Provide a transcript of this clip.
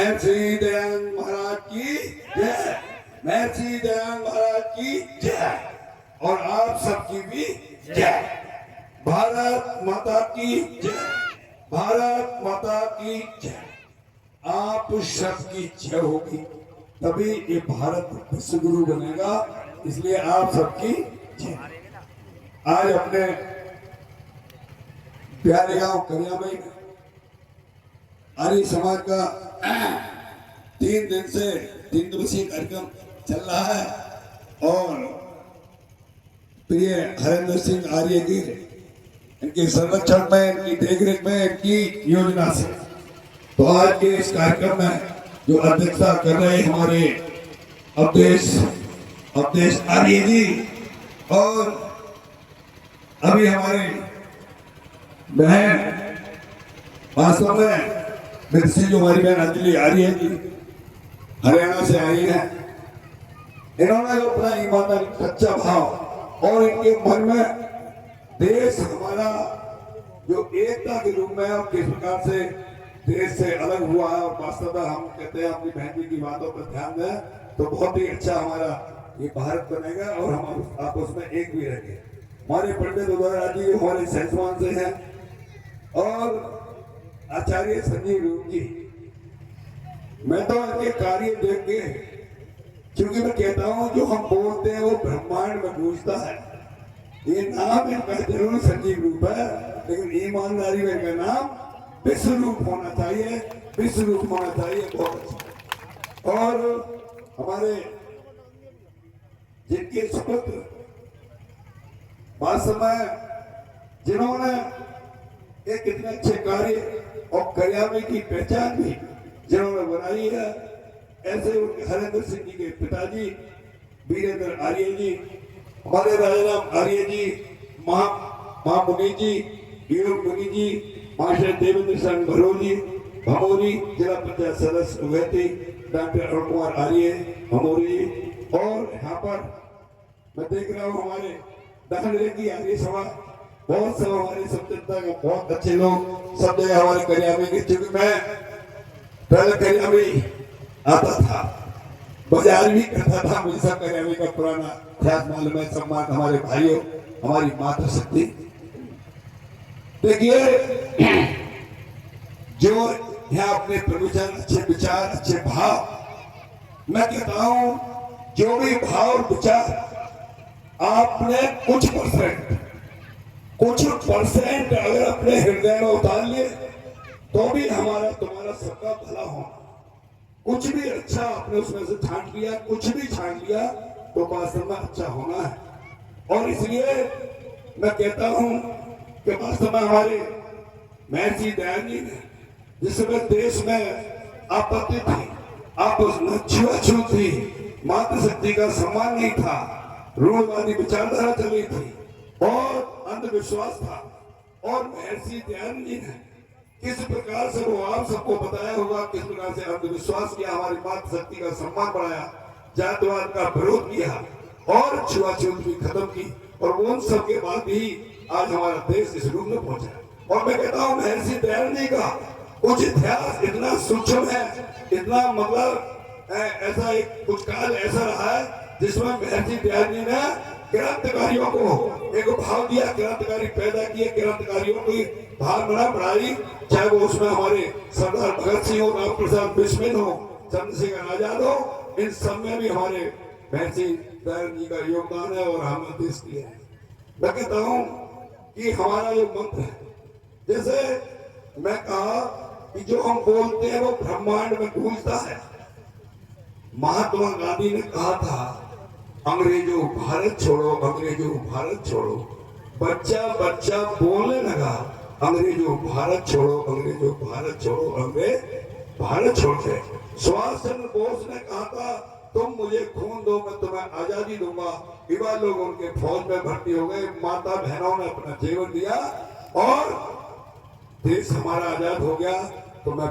महर्षि दयानंद महाराज की जय। महर्षि दयानंद महाराज की जय और आप सबकी भी जय। भारत माता की जय। भारत माता की जय। आप सबकी जय होगी तभी ये भारत विश्व गुरु बनेगा, इसलिए आप सबकी जय। आज अपने प्यारे गांव करियामई में आर्य समाज का 3 दिवसीय कार्यक्रम चल रहा है और प्रिय हरेंद्र सिंह आर्य की इनके संरक्षण में, इनकी देखरेख में, इनकी योजना से तो आज के इस कार्यक्रम में जो अध्यक्षता कर रहे हमारे अवधेश आर्य जी और अभी हमारे बहन वास्तव में मिर्सी जो हमारी बहन अंजलि आर्य जी हरियाणा से आई है। इन्होंने जो अपना ईमानदारी, सच्चा भाव और इनके मन में देश हमारा जो एकता के रूप में और किस प्रकार से देश से अलग हुआ है और वास्तव में हम कहते हैं अपनी बहन जी की बातों पर ध्यान दें तो बहुत ही अच्छा हमारा ये भारत बनेगा और हम आपस में एक भी रहेंगे। हमारे पंडित उदयराज जी हमारे सैसवान से हैं और आचार्य संजीव रूप जी, मैं तो इनके कार्य देख के, क्योंकि मैं कहता हूं जो हम बोलते हैं वो ब्रह्मांड में गूंजता है। ये नाम इनका जरूर संजीव रूप है लेकिन ईमानदारी में इनका नाम विश्व रूप होना चाहिए, विश्व रूप होना चाहिए। बहुत अच्छा। और हमारे जिनके सुपुत्र वास्तव में जिन्होंने एक कितने अच्छे कार्य और करियामई की पहचान भी जिन्होंने बनाई है, ऐसे हरेंद्र सिंह जी के पिताजी वीरेंद्र आर्य जी, हमारे राजाराम आर्य जी, महामुनि जी, योग मुनि जी, मास्टर देवेंद्र सिंह भरोली भमोरी, जिला पंचायत सदस्य उगैती, डॉक्टर अरुण कुमार आर्य भमोरी और यहाँ पर मैं देख रहा हूँ हमारे दाखिले की आर्य सभा, बहुत सब हमारी सब जनता के बहुत अच्छे लोग सब जगह हमारे करियामई के। क्योंकि मैं पहले करियामई आता था, बाजार भी करता था, मुझे सब करियामई का पुराना इतिहास मालूम है। सम्मान हमारे भाइयों, हमारी मातृशक्ति। देखिए जो यहाँ अपने प्रवचन, अच्छे विचार, अच्छे भाव, मैं कहता हूं जो भी भाव और विचार आपने कुछ परसेंट अगर अपने हृदय में उतार लिए तो भी हमारा तुम्हारा सबका भला होना। कुछ भी अच्छा आपने उसमें से छांट लिया, कुछ भी छांट लिया तो वास्तव में अच्छा होना है। और इसलिए मैं कहता हूं कि वास्तव में हमारे महर्षि दयानंद जी ने जिस समय देश में आपत्ति थी, आपस में छुआछूत थी, मातृशक्ति का सम्मान नहीं था, रूढ़वादी विचारधारा चली थी और अंधविश्वास था, और महर्षि दयानंद जी ने किस प्रकार से वो आप सबको बताया होगा किस प्रकार से अंधविश्वास किया, हमारी मातृशक्ति का सम्मान बढ़ाया, जातिवाद का विरोध किया और छुआछूत भी खत्म की। और वो उन सब के बाद भी आज हमारा देश इस रूप में पहुंचा। और मैं कहता हूँ महर्षि दयानंद जी का कुछ इतिहास इतना सूक्ष्म है, इतना मतलब ऐसा एक कुछ काल ऐसा रहा है जिसमें महर्षि दयानंद जी ने क्रांतिकारियों को एक भाव दिया, क्रांतिकारी पैदा किए, क्रांतिकारियों की भावना बढ़ाई, चाहे वो उसमें हमारे सरदार भगत सिंह हो, राम प्रसाद बिस्मिल हो, चंद्रशेखर आजाद हो, इन सब में भी हमारे महर्षि दयानंद जी का योगदान है और हमने देश किया है। मैं कहता हूँ कि हमारा जो मंत्र है, जैसे मैं कहा कि जो हम बोलते हैं वो ब्रह्मांड में गूंजता है। महात्मा गांधी ने कहा था, अंग्रेजों भारत छोड़ो, अंग्रेजों भारत छोड़ो। बच्चा बच्चा बोलने लगा, अंग्रेजों भारत छोड़ो, अंग्रेजों भारत छोड़ो, अंग्रेज भारत छोड़ गए। सुभाष चंद्र बोस ने कहा था, तुम मुझे खून दो मैं तुम्हें आजादी दूंगा। युवा लोग उनके फौज में भर्ती हो गए, माता बहनों ने अपना जीवन दिया और देश हमारा आजाद हो गया। तो मैं